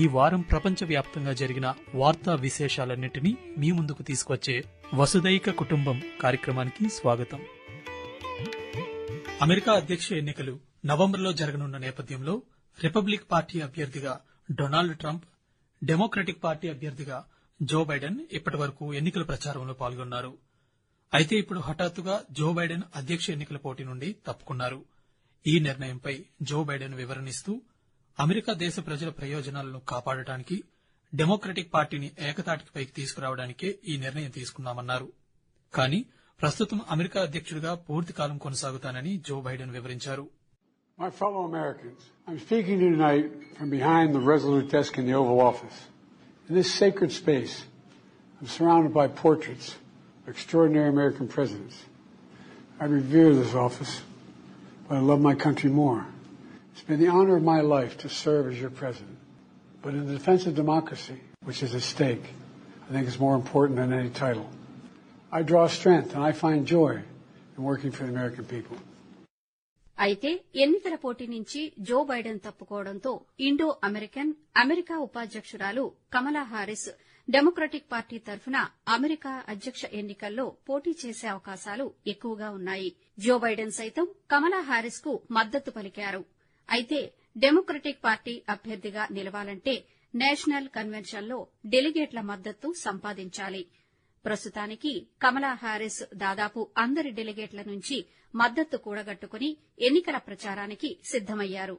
ఈ వారం ప్రపంచవ్యాప్తంగా జరిగిన వార్తా విశేషాలన్నింటినీ మీ ముందుకు తీసుకొచ్చే వసుదైక కుటుంబం కార్యక్రమానికి స్వాగతం. అమెరికా అధ్యక్ష ఎన్నికలు నవంబర్లో జరగనున్న నేపథ్యంలో రిపబ్లిక్ పార్టీ అభ్యర్థిగా డొనాల్డ్ ట్రంప్, డెమోక్రటిక్ పార్టీ అభ్యర్థిగా జో బైడెన్ ఇప్పటి వరకు ఎన్నికల ప్రచారంలో పాల్గొన్నారు. అయితే ఇప్పుడు హఠాత్తుగా జో బైడెన్ అధ్యక్ష ఎన్నికల పోటీ నుండి తప్పుకున్నారు. ఈ నిర్ణయంపై జో బైడెన్ వివరణిస్తూ అమెరికా దేశ ప్రజల ప్రయోజనాలను కాపాడటానికి డెమోక్రటిక్ పార్టీని ఏకతాటికి పైకి తీసుకురావడానికే ఈ నిర్ణయం తీసుకున్నామన్నారు. కానీ ప్రస్తుతం అమెరికా అధ్యక్షుడిగా పూర్తికాలం కొనసాగుతానని జో బైడెన్ వివరించారు. My fellow Americans, I'm speaking to you tonight from behind the resolute desk in the Oval Office. In this sacred space, I'm surrounded by portraits of extraordinary American presidents. I revere this office, but I love my country more. It's been the honor of my life to serve as your president. But in the defense of democracy, which is at stake, I think it's more important than any title. I draw strength and I find joy in working for the American people. అయితే ఎన్నికల పోటీ నుంచి Joe Biden తప్పుకోవడంతో Indo America ఉపాధ్యక్షురాలు కమలా Harris democratic party తరఫున America అధ్యక్ష ఎన్నికల్లో పోటీ చేసే అవకాశాలు ఎక్కువగా ఉన్నాయి. జో బైడెన్ సైతం కమలా హారిస్ కు మద్దతు పలికారు. అయితే డెమోక్రటిక్ పార్టీ అభ్యర్థిగా నిలవాలంటే నేషనల్ కన్వెన్షన్లో డెలిగేట్ల మద్దతు సంపాదించాలి. ప్రస్తుతానికి కమలా హారిస్ దాదాపు అందరి డెలిగేట్ల నుంచి మద్దతు కూడగట్టుకుని ఎన్నికల ప్రచారానికి సిద్దమయ్యారు.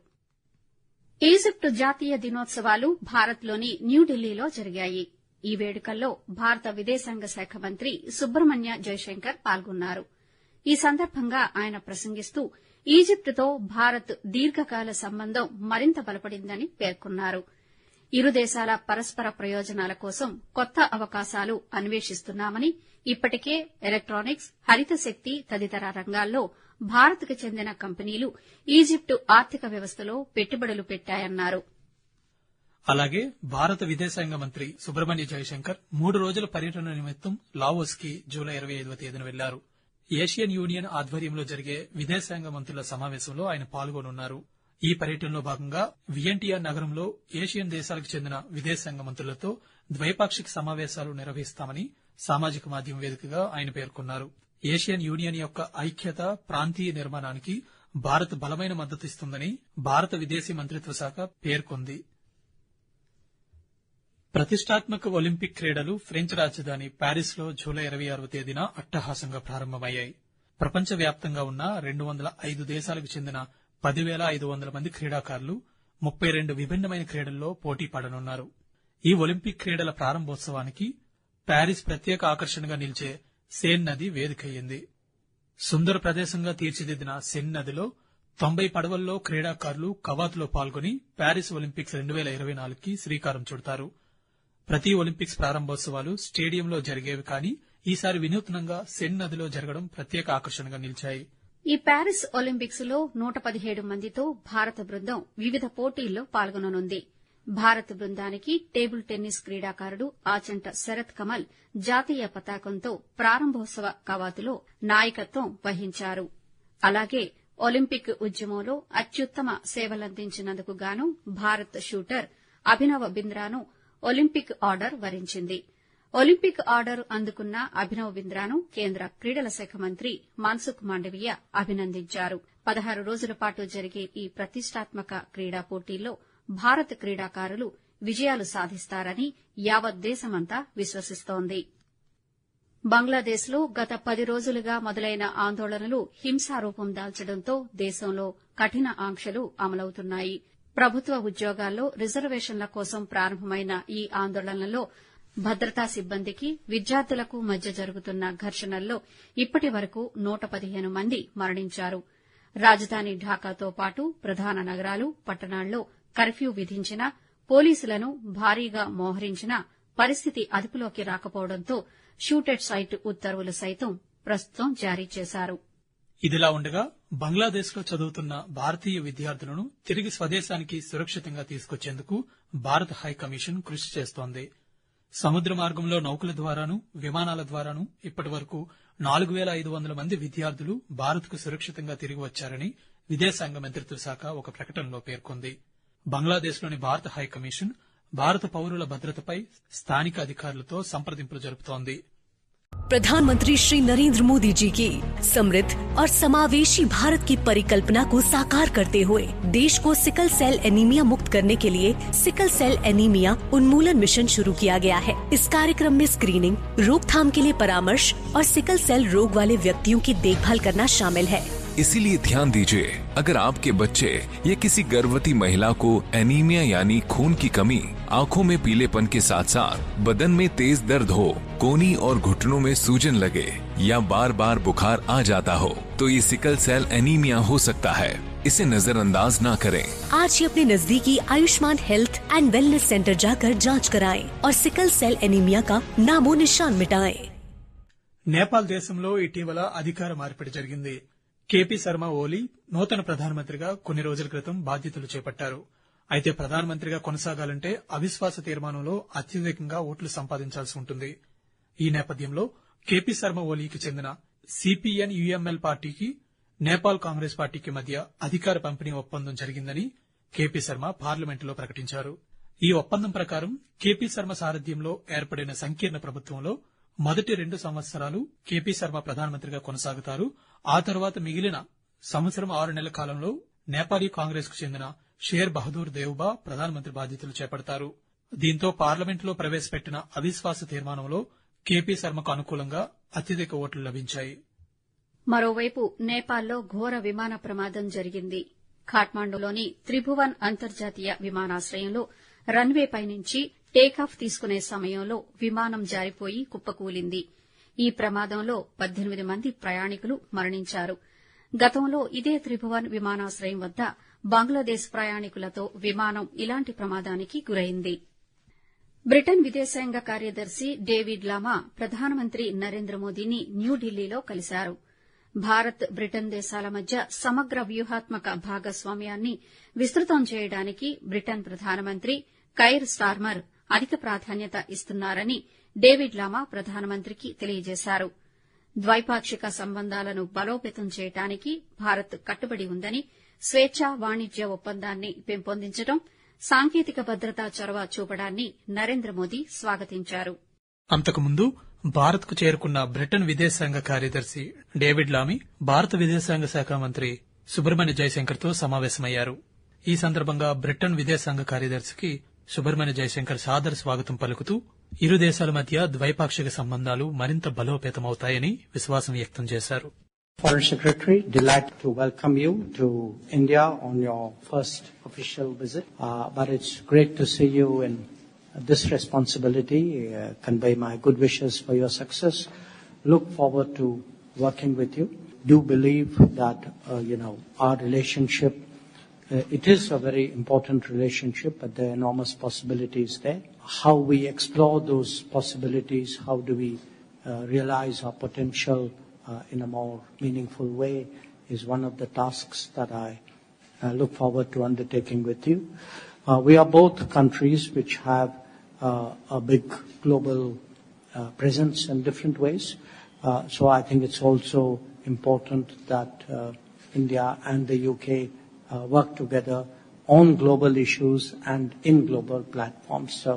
ఈజిప్టు జాతీయ దినోత్సవాలు భారత్లోని న్యూఢిల్లీలో జరిగాయి. ఈ వేడుకల్లో భారత విదేశాంగ శాఖ మంత్రి సుబ్రహ్మణ్య జైశంకర్ పాల్గొన్నారు. ఈ సందర్భంగా ఆయన ప్రసంగిస్తూ ఈజిప్టుతో భారత్ దీర్ఘకాల సంబంధం మరింత బలపడిందని పేర్కొన్నారు. ఇరు దేశాల పరస్పర ప్రయోజనాల కోసం కొత్త అవకాశాలు అన్వేషిస్తున్నామని, ఇప్పటికే ఎలక్ట్రానిక్స్, హరిత శక్తి తదితర రంగాల్లో భారత్కు చెందిన కంపెనీలు ఈజిప్టు ఆర్థిక వ్యవస్థలో పెట్టుబడులు పెట్టాయన్నారు. అలాగే భారత విదేశాంగ మంత్రి సుబ్రహ్మణ్య జైశంకర్ 3 రోజుల పర్యటన నిమిత్తం లావోస్ కి జూలై 25వ తేదీన వెళ్లారు. ఏషియన్ యూనియన్ ఆధ్వర్యంలో జరిగే విదేశాంగ మంత్రుల సమావేశంలో ఆయన పాల్గొనున్నారు. ఈ పర్యటనలో భాగంగా వియంటియాన్ నగరంలో ఏషియన్ దేశాలకు చెందిన విదేశాంగ మంత్రులతో ద్వైపాక్షిక సమావేశాలు నిర్వహిస్తామని సామాజిక మాధ్యమం వేదికగా ఆయన పేర్కొన్నారు. ఏషియన్ యూనియన్ యొక్క ఐక్యత, ప్రాంతీయ నిర్మాణానికి భారత్ బలమైన మద్దతిస్తుందని భారత విదేశీ మంత్రిత్వ శాఖ పేర్కొంది. ప్రతిష్టాత్మక ఒలింపిక్ క్రీడలు ఫ్రెంచ్ రాజధాని ప్యారిస్ లో జూలై 26వ తేదీన అట్టహాసంగా ప్రారంభమయ్యాయి. ప్రపంచవ్యాప్తంగా ఉన్న 205 దేశాలకు చెందిన 10,500 మంది క్రీడాకారులు 32 విభిన్నమైన క్రీడల్లో పోటీ పడనున్నారు. ఈ ఒలింపిక్ క్రీడల ప్రారంభోత్సవానికి ప్యారిస్ ప్రత్యేక ఆకర్షణగా నిలిచే సేన్ నది వేదికయ్యింది. సుందర ప్రదేశంగా తీర్చిదిద్దిన సెన్ నదిలో 90 పడవల్లో క్రీడాకారులు కవాతులో పాల్గొని ప్యారిస్ ఒలింపిక్స్ 2024కి శ్రీకారం చుడతారు. ప్రతి ఒలింపిక్స్ ప్రారంభోత్సవాలు స్టేడియంలో జరిగేవి, కానీ ఈసారి వినూత్నంగా సెన్ నదిలో జరగడం ప్రత్యేక ఆకర్షణగా నిలిచాయి. ఈ ప్యారిస్ ఒలింపిక్స్ లో 117 మందితో భారత బృందం వివిధ పోటీల్లో పాల్గొననుంది. భారత బృందానికి టేబుల్ టెన్నిస్ క్రీడాకారుడు ఆచంట శరత్ కమల్ జాతీయ పతాకంతో ప్రారంభోత్సవ కవాతులో నాయకత్వం వహించారు. అలాగే ఒలింపిక్ ఉద్యమంలో అత్యుత్తమ సేవలందించినందుకు గాను భారత్ షూటర్ అభినవ్ బింద్రాను ఒలింపిక్ ఆర్డర్ వరించింది. ఒలింపిక్ ఆర్డర్ అందుకున్న అభినవ్ బింద్రాను కేంద్ర క్రీడల శాఖ మంత్రి మన్సుఖ్ మాండవీయ అభినందించారు. 16 రోజుల పాటు జరిగే ఈ ప్రతిష్టాత్మక క్రీడా పోటీల్లో భారత క్రీడాకారులు విజయాలు సాధిస్తారని యావత్ దేశమంతా విశ్వసిస్తోంది. బంగ్లాదేశ్లో గత 10 రోజులుగా మొదలైన ఆందోళనలు హింసారూపం దాల్చడంతో దేశంలో కఠిన ఆంక్షలు అమలవుతున్నాయి. ప్రభుత్వ ఉద్యోగాల్లో రిజర్వేషన్ల కోసం ప్రారంభమైన ఈ ఆందోళనలో భద్రతా సిబ్బందికి, విద్యార్థులకు మధ్య జరుగుతున్న ఘర్షణల్లో ఇప్పటి వరకు 115 మంది మరణించారు. రాజధాని ఢాకాతో పాటు ప్రధాన నగరాలు, పట్టణాల్లో కర్ఫ్యూ విధించినా, పోలీసులను భారీగా మోహరించినా పరిస్థితి అదుపులోకి రాకపోవడంతో షూటెడ్ సైట్ ఉత్తర్వులు సైతం ప్రస్తుతం జారీ చేశారు. ఇదిలా ఉండగా బంగ్లాదేశ్ లో చదువుతున్న భారతీయ విద్యార్థులను తిరిగి స్వదేశానికి సురక్షితంగా తీసుకొచ్చేందుకు భారత హైకమిషన్ కృషి చేస్తోంది. సముద్ర మార్గంలో నౌకల ద్వారాను, విమానాల ద్వారాను ఇప్పటి వరకు 4,500 మంది విద్యార్థులు భారత్కు సురక్షితంగా తిరిగి వచ్చారని విదేశాంగ మంత్రిత్వ శాఖ ఒక ప్రకటనలో పేర్కొంది. బంగ్లాదేశ్లోని భారత హైకమిషన్ భారత పౌరుల భద్రతపై స్థానిక అధికారులతో సంప్రదింపులు జరుపుతోంది. प्रधानमंत्री श्री नरेंद्र मोदी जी की समृद्ध और समावेशी भारत की परिकल्पना को साकार करते हुए देश को सिकल सेल एनीमिया मुक्त करने के लिए सिकल सेल एनीमिया उन्मूलन मिशन शुरू किया गया है। इस कार्यक्रम में स्क्रीनिंग, रोकथाम के लिए परामर्श और सिकल सेल रोग वाले व्यक्तियों की देखभाल करना शामिल है। इसीलिए ध्यान दीजिए, अगर आपके बच्चे या किसी गर्भवती महिला को एनीमिया यानी खून की कमी, आंखों में पीलेपन के साथ साथ बदन में तेज दर्द हो, कोहनी और घुटनों में सूजन लगे या बार बार बुखार आ जाता हो, तो ये सिकल सेल एनीमिया हो सकता है। इसे नजरअंदाज न करें। आज ही अपने नजदीकी Ayushman health and wellness centre जाकर जांच कराएं और सिकल सेल एनीमिया का नामो निशान मिटाएं। నేపాల్ దేశంలో ఇటీవల అధికార మార్పిడి జరిగింది. కేపీ శర్మ ఓలీ నూతన ప్రధానమంత్రిగా కొన్ని రోజుల క్రితం బాధ్యతలు చేపట్టారు. అయితే ప్రధానమంత్రిగా కొనసాగాలంటే అవిశ్వాస తీర్మానంలో అత్యధికంగా ఓట్లు సంపాదించాల్సి ఉంటుంది. ఈ నేపథ్యంలో కేపీ శర్మ ఓలీకి చెందిన సిపిఎన్ యుఎంఎల్ పార్టీకి నేపాల్ కాంగ్రెస్ పార్టీకి మధ్య అధికార పంపిణీ ఒప్పందం జరిగిందని కేపీ శర్మ పార్లమెంటులో ప్రకటించారు. ఈ ఒప్పందం ప్రకారం కేపీ శర్మ సారథ్యంలో ఏర్పడిన సంకీర్ణ ప్రభుత్వంలో మొదటి 2 సంవత్సరాలు కేపీ శర్మ ప్రధానమంత్రిగా కొనసాగుతారు. ఆ తర్వాత మిగిలిన సంవత్సరం 6 నెలల కాలంలో నేపాలీ కాంగ్రెస్ కు చెందిన షేర్ బహదూర్ దేవ్బా ప్రధానమంత్రి బాధ్యతలు చేపడతారు. దీంతో పార్లమెంటులో ప్రవేశపెట్టిన అవిశ్వాస తీర్మానంలో కేపీ శర్మకు అనుకూలంగా అత్యధిక ఓట్లు లభించాయి. మరోవైపు నేపాల్లో ఘోర విమాన ప్రమాదం జరిగింది. ఖాట్మాండులోని త్రిభువన్ అంతర్జాతీయ విమానాశ్రయంలో రన్వేపై నుంచి టేకాఫ్ తీసుకునే సమయంలో విమానం జారిపోయి కుప్పకూలింది. ఈ ప్రమాదంలో 18 మంది ప్రయాణికులు మరణించారు. గతంలో ఇదే త్రిభువన్ విమానాశ్రయం వద్ద బంగ్లాదేశ్ ప్రయాణికులతో విమానం ఇలాంటి ప్రమాదానికి గురైంది. బ్రిటన్ విదేశాంగ కార్యదర్శి డేవిడ్ లామా ప్రధానమంత్రి నరేంద్ర మోదీని న్యూఢిల్లీలో కలిశారు. భారత్, బ్రిటన్ దేశాల మధ్య సమగ్ర వ్యూహాత్మక భాగస్వామ్యాన్ని విస్తృతం చేయడానికి బ్రిటన్ ప్రధానమంత్రి కైర్ స్టార్మర్ అధిక ప్రాధాన్యత ఇస్తున్నారని డేవిడ్ లామా ప్రధానమంత్రికి తెలియజేశారు. ద్వైపాక్షిక సంబంధాలను బలోపేతం చేయడానికి భారత్ కట్టుబడి ఉందని, స్వేచ్ఛా వాణిజ్య ఒప్పందాన్ని పెంపొందించడం, సాంకేతిక భద్రతా చొరవ చూపడాన్ని నరేంద్ర మోదీ స్వాగతించారు. అంతకుముందు భారత్ కు చేరుకున్న బ్రిటన్ విదేశాంగ కార్యదర్శి డేవిడ్ లామీ భారత విదేశాంగ శాఖ మంత్రి సుబ్రహ్మణ్య జయశంకర్ తో సమావేశమయ్యారు. ఈ సందర్భంగా బ్రిటన్ విదేశాంగ కార్యదర్శికి సుబ్రహ్మణ్య జయశంకర్ సాదర స్వాగతం పలుకుతూ ఇరు దేశాల మధ్య ద్వైపాక్షిక సంబంధాలు మరింత బలోపేతమవుతాయని విశ్వాసం వ్యక్తం చేశారు. Foreign Secretary, delighted to welcome you to India on your first official visit. But it's great to see you in this responsibility. Convey my good wishes for your success. Look forward to working with you. Do believe that our relationship. It is a very important relationship, but there are enormous possibilities there. How we explore those possibilities, how do we realize our potential in a more meaningful way is one of the tasks that I look forward to undertaking with you. We are both countries which have a big global presence in different ways. So I think it's also important that India and the UK work together on global issues and in global platforms. So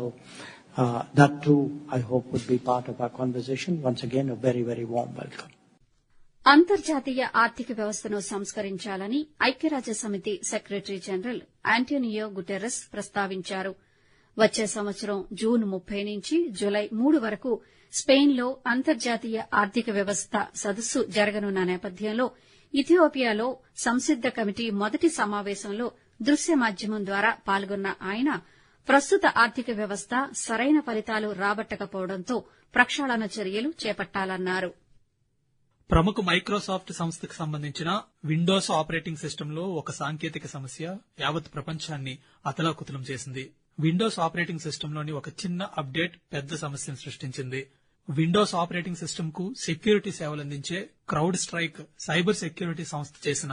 that too, I hope, would be part of our conversation. Once again, a very, very warm welcome. అంతర్జాతీయ ఆర్థిక వ్యవస్థను సంస్కరించాలని ఐక్యరాజ్యసమితి secretary general Antonio Guterres ప్రస్తావించారు. వచ్చే సంవత్సరం June 30 నుంచి July 3 వరకు స్పెయిన్లో అంతర్జాతీయ ఆర్థిక వ్యవస్థ సదస్సు జరగనున్న నేపథ్యంలో ఇథియోపియాలో సంసిద్ద కమిటీ మొదటి సమావేశంలో దృశ్య మాధ్యమం ద్వారా పాల్గొన్న ఆయన ప్రస్తుత ఆర్థిక వ్యవస్థ సరైన ఫలితాలు రాబట్టకపోవడంతో ప్రక్షాళన చర్యలు చేపట్టాలన్నారు. ప్రముఖ మైక్రోసాఫ్ట్ సంస్థకు సంబంధించిన విండోస్ ఆపరేటింగ్ సిస్టంలో ఒక సాంకేతిక సమస్య యావత్ ప్రపంచాన్ని అతలాకుతలం చేసింది. విండోస్ ఆపరేటింగ్ సిస్టంలోని ఒక చిన్న అప్డేట్ పెద్ద సమస్యను సృష్టించింది. విండోస్ ఆపరేటింగ్ సిస్టమ్ కు సెక్యూరిటీ సేవలందించే క్రౌడ్ స్ట్రైక్ సైబర్ సెక్యూరిటీ సంస్థ చేసిన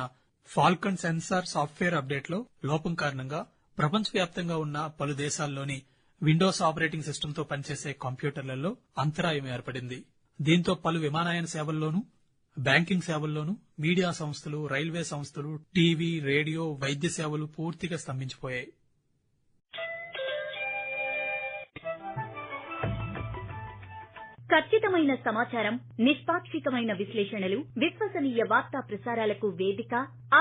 ఫాల్కన్ సెన్సార్ సాఫ్ట్వేర్ అప్డేట్ లో లోపం కారణంగా ప్రపంచవ్యాప్తంగా ఉన్న పలు దేశాల్లోని విండోస్ ఆపరేటింగ్ సిస్టమ్ తో పనిచేసే కంప్యూటర్లలో అంతరాయం ఏర్పడింది. దీంతో పలు విమానయాన సేవల్లోనూ, బ్యాంకింగ్ సేవల్లోనూ, మీడియా సంస్థలు, రైల్వే సంస్థలు, టీవీ, రేడియో, వైద్య సేవలు పూర్తిగా స్తంభించిపోయాయి. ఖచ్చితమైన సమాచారం, నిష్పాక్షికమైన విశ్లేషణలు, విశ్వసనీయ వార్తా ప్రసారాలకు వేదిక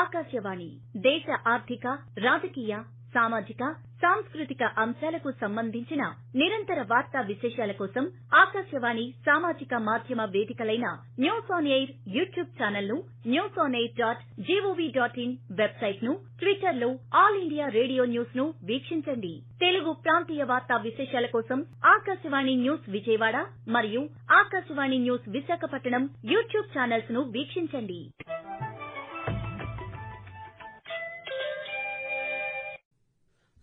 ఆకాశవాణి. దేశ ఆర్థిక, రాజకీయ, సామాజిక, సాంస్కృతిక అంశాలకు సంబంధించిన నిరంతర వార్తా విశేషాల కోసం ఆకాశవాణి సామాజిక మాధ్యమ వేదికలైన news on air YouTube channel ను, newsonair.gov.in వెబ్సైట్ ను, ట్విట్టర్ లో ఆల్ ఇండియా రేడియో న్యూస్ ను వీక్షించండి. తెలుగు ప్రాంతీయ వార్తా విశేషాల కోసం ఆకాశవాణి న్యూస్ విజయవాడ మరియు Akashvani news Visakhapatnam YouTube channels ను వీక్షించండి.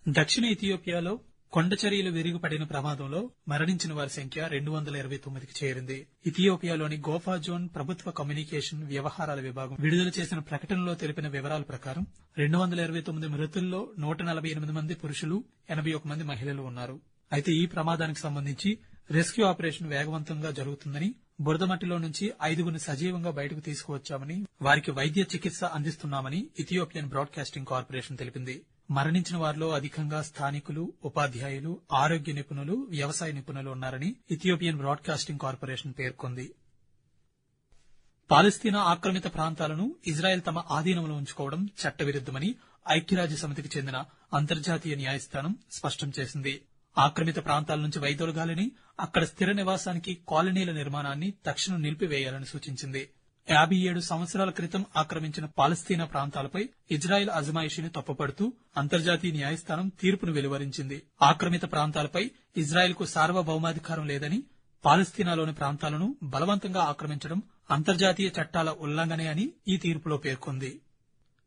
దక్షిణ ఇథియోపియాలో కొండచర్యలు విరిగిపడిన ప్రమాదంలో మరణించిన వారి సంఖ్య 229కి చేరింది. ఇథియోపియాలోని గోఫా జోన్ ప్రభుత్వ కమ్యూనికేషన్ వ్యవహారాల విభాగం విడుదల చేసిన ప్రకటనలో తెలిపిన వివరాల ప్రకారం 229 మృతుల్లో 148 మంది పురుషులు, 81 మంది మహిళలు ఉన్నారు. అయితే ఈ ప్రమాదానికి సంబంధించి రెస్క్యూ ఆపరేషన్ వేగవంతంగా జరుగుతుందని, బురదమట్టిలో నుంచి 5గురిని సజీవంగా బయటకు తీసుకువచ్చామని, వారికి వైద్య చికిత్స అందిస్తున్నామని ఇథియోపియన్ బ్రాడ్కాస్టింగ్ కార్పొరేషన్ తెలిపింది. మరణించిన వారిలో అధికంగా స్థానికులు, ఉపాధ్యాయులు, ఆరోగ్య నిపుణులు, వ్యవసాయ నిపుణులు ఉన్నారని ఇథియోపియన్ బ్రాడ్కాస్టింగ్ కార్పొరేషన్ పేర్కొంది. పాలస్తీనా ఆక్రమిత ప్రాంతాలను ఇజ్రాయెల్ తమ ఆధీనంలో ఉంచుకోవడం చట్టవిరుద్దమని ఐక్యరాజ్య సమితికి చెందిన అంతర్జాతీయ న్యాయస్థానం స్పష్టం చేసింది. ఆక్రమిత ప్రాంతాల నుంచి వైదొలగాలని, అక్కడ స్థిర నివాసానికి కాలనీల నిర్మాణాన్ని తక్షణం నిలిపివేయాలని సూచించింది. 57 సంవత్సరాల క్రితం ఆక్రమించిన పాలస్తీనా ప్రాంతాలపై ఇజ్రాయెల్ అజమాయిషీని తప్పుపడుతూ అంతర్జాతీయ న్యాయస్థానం తీర్పును వెలువరించింది. ఆక్రమిత ప్రాంతాలపై ఇజ్రాయెల్కు సార్వభౌమాధికారం లేదని, పాలస్తీనాలోని ప్రాంతాలను బలవంతంగా ఆక్రమించడం అంతర్జాతీయ చట్టాల ఉల్లంఘనే అని ఈ తీర్పులో పేర్కొంది.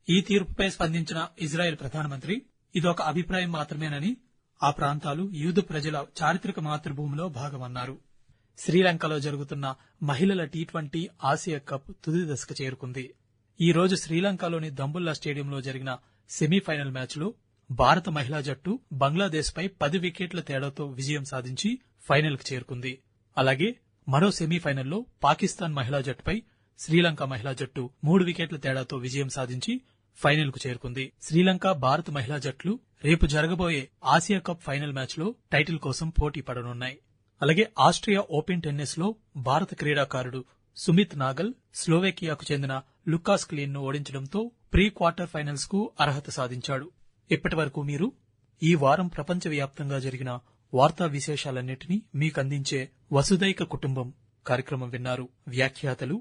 ఈ తీర్పుపై స్పందించిన ఇజ్రాయెల్ ప్రధానమంత్రి ఇదొక అభిప్రాయం మాత్రమేనని, ఆ ప్రాంతాలు యూదు ప్రజల చారిత్రక మాతృభూమిలో భాగమన్నారు. శ్రీలంకలో జరుగుతున్న మహిళల టీ20 ఆసియా కప్ తుది దశకు చేరుకుంది. ఈ రోజు శ్రీలంకలోని దంబుల్లా స్టేడియంలో జరిగిన సెమీఫైనల్ మ్యాచ్లో భారత మహిళా జట్టు బంగ్లాదేశ్పై 10 వికెట్ల తేడాతో విజయం సాధించి ఫైనల్కు చేరుకుంది. అలాగే మరో సెమీఫైనల్లో పాకిస్తాన్ మహిళా జట్టుపై శ్రీలంక మహిళా జట్టు 3 వికెట్ల తేడాతో విజయం సాధించి ఫైనల్కు చేరుకుంది. శ్రీలంక, భారత మహిళా జట్లు రేపు జరగబోయే ఆసియా కప్ ఫైనల్ మ్యాచ్లో టైటిల్ కోసం పోటీ పడనున్నాయి. అలాగే ఆస్ట్రియా ఓపెన్ టెన్నిస్ లో భారత క్రీడాకారుడు సుమిత్ నాగల్ స్లోవేకియాకు చెందిన లుకాస్ క్లీన్ ను ఓడించడంతో ప్రీ క్వార్టర్ ఫైనల్స్ కు అర్హత సాధించాడు. ఇప్పటి వరకు మీరు ఈ వారం ప్రపంచవ్యాప్తంగా జరిగిన వార్తా విశేషాలన్నింటినీ మీకందించే వసుదైక కుటుంబం కార్యక్రమం విన్నారు. వ్యాఖ్యాతలు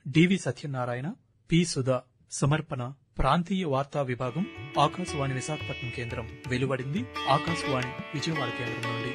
డివి సత్యనారాయణ, పి సుధా. సమర్పణ ప్రాంతీయ వార్తా విభాగం, ఆకాశవాణి విశాఖపట్నం కేంద్రం. వెలువడింది ఆకాశవాణి విజయవాడ కేంద్రం నుండి.